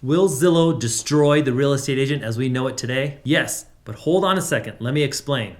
Will Zillow destroy the real estate agent as we know it today? Yes, but hold on a second, let me explain.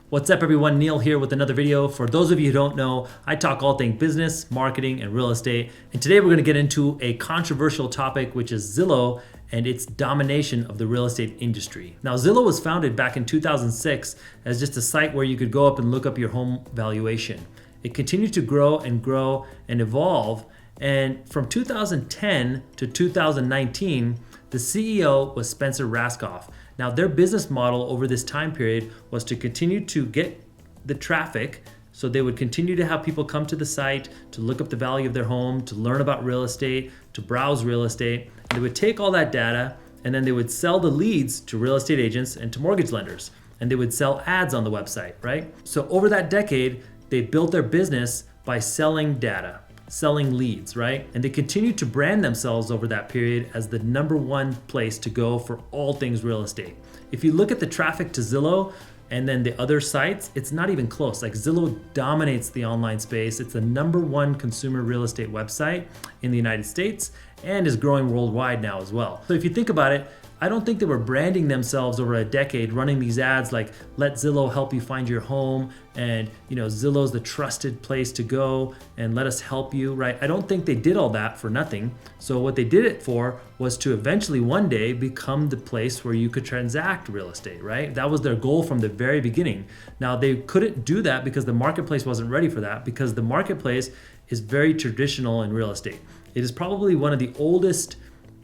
What's up everyone, Neil here with another video. For those of you who don't know, I talk all things business, marketing, and real estate. And today we're gonna get into a controversial topic, which is Zillow and its domination of the real estate industry. Now, Zillow was founded back in 2006 as just a site where you could go up and look up your home valuation. It continued to grow and evolve. And from 2010 to 2019, the CEO was Spencer Rascoff. Now, their business model over this time period was to continue to get the traffic. So they would continue to have people come to the site to look up the value of their home, to learn about real estate, to browse real estate. And they would take all that data and then they would sell the leads to real estate agents and to mortgage lenders. And they would sell ads on the website, right? So over that decade, they built their business by selling data, selling leads, right? And they continued to brand themselves over that period as the #1 place to go for all things real estate. If you look at the traffic to Zillow and then the other sites, it's not even close. Like, Zillow dominates the online space. It's the #1 consumer real estate website in the United States and is growing worldwide now as well. So if you think about it, I don't think they were branding themselves over a decade, running these ads like, let Zillow help you find your home, and Zillow's the trusted place to go, and let us help you, right? I don't think they did all that for nothing. So what they did it for was to eventually one day become the place where you could transact real estate, right? That was their goal from the very beginning. Now, they couldn't do that because the marketplace wasn't ready for that, because the marketplace is very traditional in real estate. It is probably one of the oldest,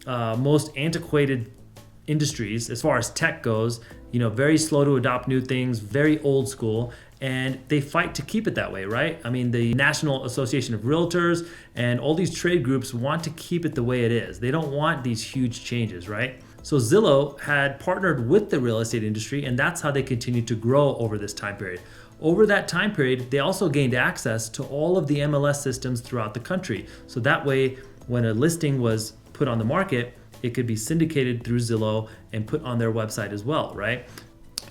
most antiquated industries as far as tech goes, very slow to adopt new things, very old school, and they fight to keep it that way, right? I mean, the National Association of Realtors and all these trade groups want to keep it the way it is. They don't want these huge changes, right? So Zillow had partnered with the real estate industry, and that's how they continued to grow over this time period. Over that time period, they also gained access to all of the MLS systems throughout the country. So that way, when a listing was put on the market, it could be syndicated through Zillow and put on their website as well, right?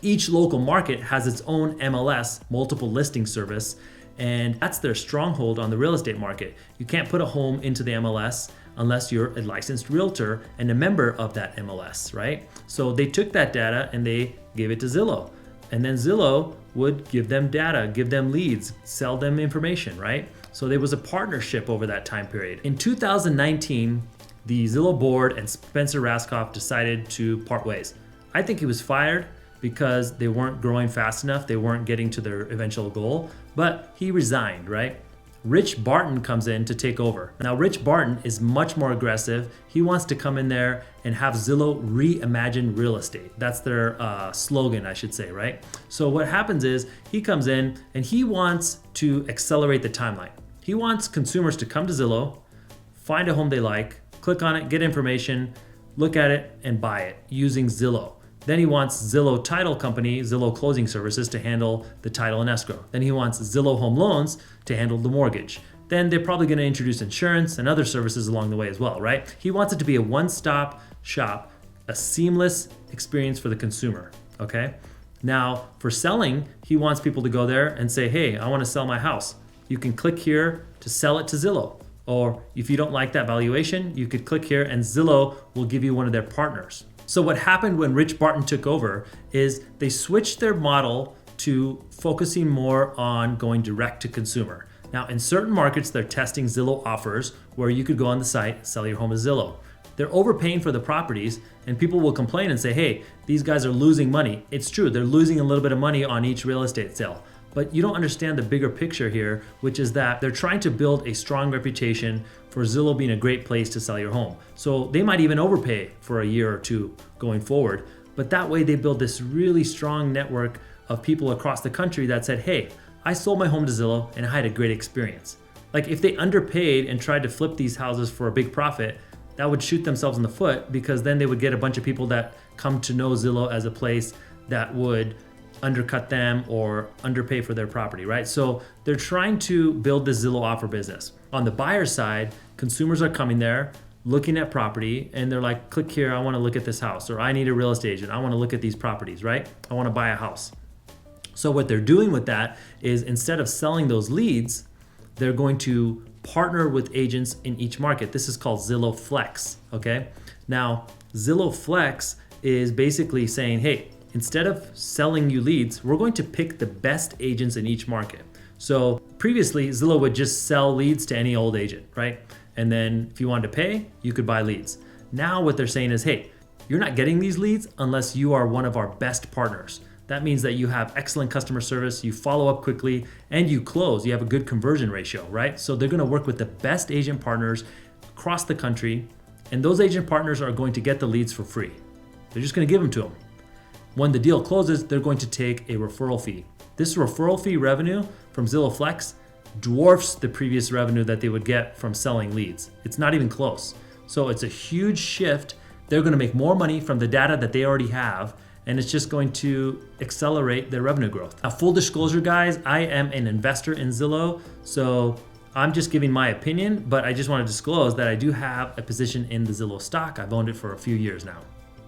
Each local market has its own MLS, multiple listing service, and that's their stronghold on the real estate market. You can't put a home into the MLS unless you're a licensed realtor and a member of that MLS, right? So they took that data and they gave it to Zillow. And then Zillow would give them data, give them leads, sell them information, right? So there was a partnership over that time period. In 2019, the Zillow board and Spencer Rascoff decided to part ways. I think he was fired because they weren't growing fast enough. They weren't getting to their eventual goal, but he resigned, right? Rich Barton comes in to take over. Now, Rich Barton is much more aggressive. He wants to come in there and have Zillow reimagine real estate. That's their slogan, I should say, right? So what happens is he comes in and he wants to accelerate the timeline. He wants consumers to come to Zillow, find a home they like, click on it, get information, look at it, and buy it using Zillow. Then he wants Zillow Title Company, Zillow Closing Services to handle the title and escrow. Then he wants Zillow Home Loans to handle the mortgage. Then they're probably gonna introduce insurance and other services along the way as well, right? He wants it to be a one-stop shop, a seamless experience for the consumer, okay? Now, for selling, he wants people to go there and say, hey, I wanna sell my house. You can click here to sell it to Zillow. Or if you don't like that valuation, you could click here and Zillow will give you one of their partners. So what happened when Rich Barton took over is they switched their model to focusing more on going direct to consumer. Now, in certain markets, they're testing Zillow offers where you could go on the site, sell your home as Zillow. They're overpaying for the properties and people will complain and say, hey, these guys are losing money. It's true, they're losing a little bit of money on each real estate sale. But you don't understand the bigger picture here, which is that they're trying to build a strong reputation for Zillow being a great place to sell your home. So they might even overpay for a year or two going forward. But that way they build this really strong network of people across the country that said, hey, I sold my home to Zillow and I had a great experience. Like, if they underpaid and tried to flip these houses for a big profit, that would shoot themselves in the foot, because then they would get a bunch of people that come to know Zillow as a place that would undercut them or underpay for their property, right? So they're trying to build the Zillow offer business. On the buyer side, consumers are coming there, looking at property, and they're like, click here, I wanna look at this house, or I need a real estate agent, I wanna look at these properties, right? I wanna buy a house. So what they're doing with that is, instead of selling those leads, they're going to partner with agents in each market. This is called Zillow Flex, okay? Now, Zillow Flex is basically saying, hey, instead of selling you leads, we're going to pick the best agents in each market. So previously, Zillow would just sell leads to any old agent, right? And then if you wanted to pay, you could buy leads. Now what they're saying is, hey, you're not getting these leads unless you are one of our best partners. That means that you have excellent customer service, you follow up quickly, and you close. You have a good conversion ratio, right? So they're gonna work with the best agent partners across the country, and those agent partners are going to get the leads for free. They're just gonna give them to them. When the deal closes, they're going to take a referral fee. This referral fee revenue from Zillow Flex dwarfs the previous revenue that they would get from selling leads. It's not even close. So it's a huge shift. They're gonna make more money from the data that they already have, and it's just going to accelerate their revenue growth. Now, full disclosure, guys, I am an investor in Zillow, so I'm just giving my opinion, but I just want to disclose that I do have a position in the Zillow stock. I've owned it for a few years now.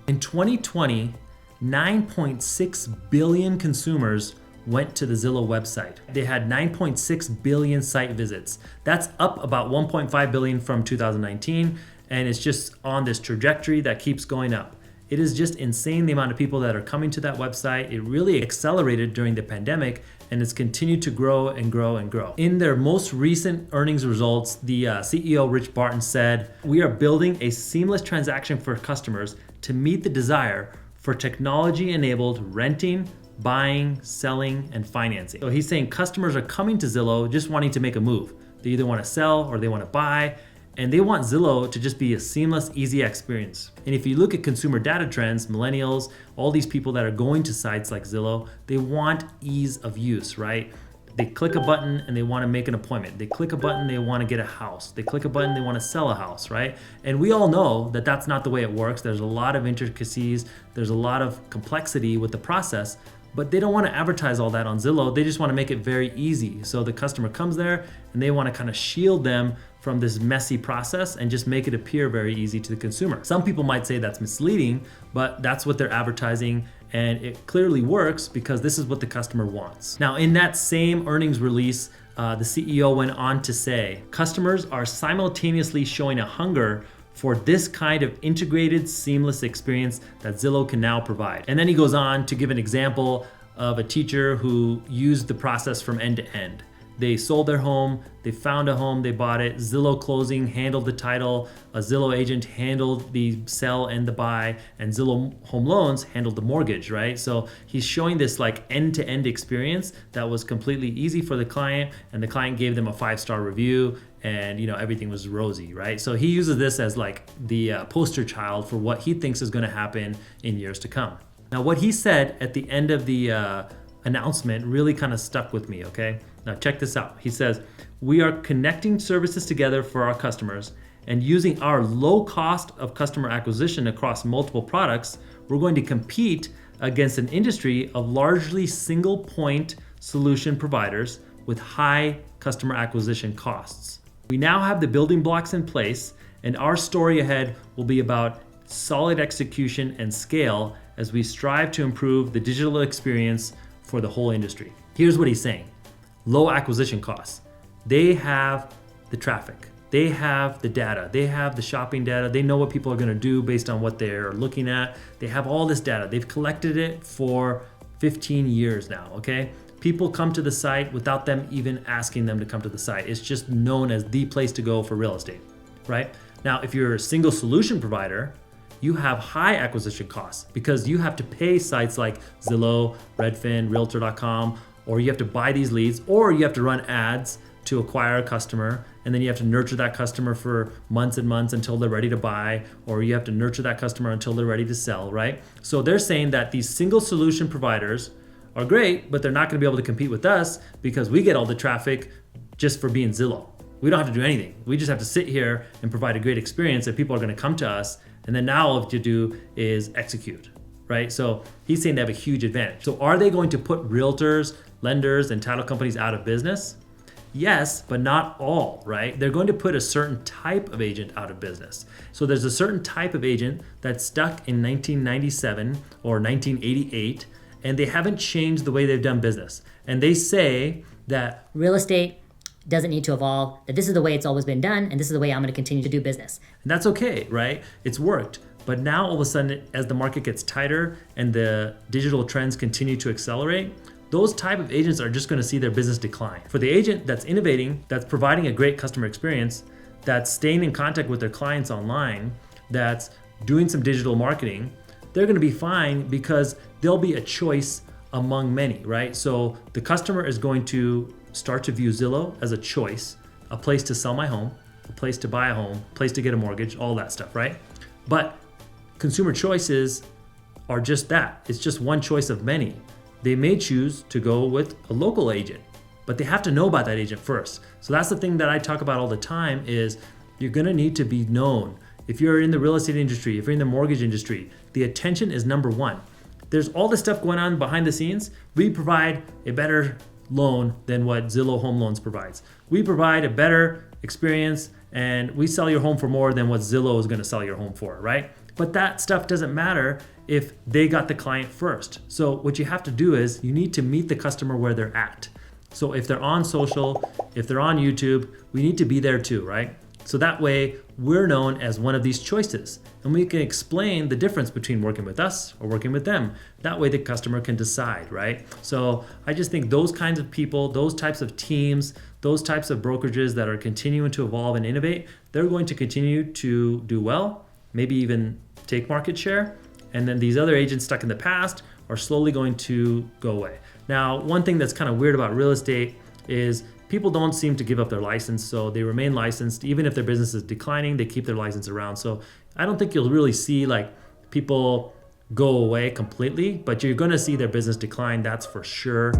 In 2020, 9.6 billion consumers went to the Zillow website. They had 9.6 billion site visits. That's up about 1.5 billion from 2019, and it's just on this trajectory that keeps going up. It is just insane the amount of people that are coming to that website. It really accelerated during the pandemic, and it's continued to grow and grow and grow. In their most recent earnings results, the CEO, Rich Barton, said, "We are building a seamless transaction for customers to meet the desire for technology-enabled renting, buying, selling, and financing." So he's saying customers are coming to Zillow just wanting to make a move. They either want to sell or they want to buy, and they want Zillow to just be a seamless, easy experience. And if you look at consumer data trends, millennials, all these people that are going to sites like Zillow, they want ease of use, right? They click a button and they want to make an appointment. They click a button, they want to get a house. They click a button, they want to sell a house, right? And we all know that that's not the way it works. There's a lot of intricacies, there's a lot of complexity with the process, but they don't want to advertise all that on Zillow. They just want to make it very easy. So the customer comes there and they want to kind of shield them from this messy process and just make it appear very easy to the consumer. Some people might say that's misleading, but that's what they're advertising, and it clearly works because this is what the customer wants. Now, in that same earnings release, the CEO went on to say, customers are simultaneously showing a hunger for this kind of integrated, seamless experience that Zillow can now provide. And then he goes on to give an example of a teacher who used the process from end to end. They sold their home, they found a home, they bought it, Zillow closing handled the title, a Zillow agent handled the sell and the buy, and Zillow Home Loans handled the mortgage, right? So he's showing this like end-to-end experience that was completely easy for the client, and the client gave them a 5-star review, and everything was rosy, right? So he uses this as like the poster child for what he thinks is gonna happen in years to come. Now, what he said at the end of the announcement really kind of stuck with me, okay? Now check this out. He says, we are connecting services together for our customers, and using our low cost of customer acquisition across multiple products, we're going to compete against an industry of largely single point solution providers with high customer acquisition costs. We now have the building blocks in place, and our story ahead will be about solid execution and scale as we strive to improve the digital experience for the whole industry. Here's what he's saying. Low acquisition costs. They have the traffic. They have the data. They have the shopping data. They know what people are going to do based on what they're looking at. They have all this data. They've collected it for 15 years now, okay? People come to the site without them even asking them to come to the site. It's just known as the place to go for real estate, right? Now, if you're a single solution provider, you have high acquisition costs because you have to pay sites like Zillow, Redfin, Realtor.com, or you have to buy these leads, or you have to run ads to acquire a customer, and then you have to nurture that customer for months and months until they're ready to buy, or you have to nurture that customer until they're ready to sell, right? So they're saying that these single solution providers are great, but they're not gonna be able to compete with us because we get all the traffic just for being Zillow. We don't have to do anything. We just have to sit here and provide a great experience that people are gonna come to us, and then now all you have to do is execute, right? So he's saying they have a huge advantage. So are they going to put realtors, lenders, and title companies out of business? Yes, but not all, right? They're going to put a certain type of agent out of business. So there's a certain type of agent that's stuck in 1997 or 1988, and they haven't changed the way they've done business. And they say that real estate doesn't need to evolve, that this is the way it's always been done, and this is the way I'm going to continue to do business. And that's okay, right? It's worked. But now all of a sudden, as the market gets tighter and the digital trends continue to accelerate, those type of agents are just going to see their business decline. For the agent that's innovating, that's providing a great customer experience, that's staying in contact with their clients online, that's doing some digital marketing, they're going to be fine because there'll be a choice among many, right? So the customer is going to start to view Zillow as a choice, a place to sell my home, a place to buy a home, a place to get a mortgage, all that stuff, right? But consumer choices are just that. It's just one choice of many. They may choose to go with a local agent, but they have to know about that agent first. So that's the thing that I talk about all the time is you're gonna need to be known. If you're in the real estate industry, if you're in the mortgage industry, the attention is number one. There's all this stuff going on behind the scenes. We provide a better loan than what Zillow Home Loans provides. We provide a better experience and we sell your home for more than what Zillow is gonna sell your home for, right? But that stuff doesn't matter if they got the client first. So what you have to do is you need to meet the customer where they're at. So if they're on social, if they're on YouTube, we need to be there too, right? So that way we're known as one of these choices and we can explain the difference between working with us or working with them. That way the customer can decide, right? So I just think those kinds of people, those types of teams, those types of brokerages that are continuing to evolve and innovate, they're going to continue to do well, maybe even take market share. And then these other agents stuck in the past are slowly going to go away. Now, one thing that's kind of weird about real estate is people don't seem to give up their license, so they remain licensed. Even if their business is declining, they keep their license around. So I don't think you'll really see like people go away completely, but you're gonna see their business decline, that's for sure.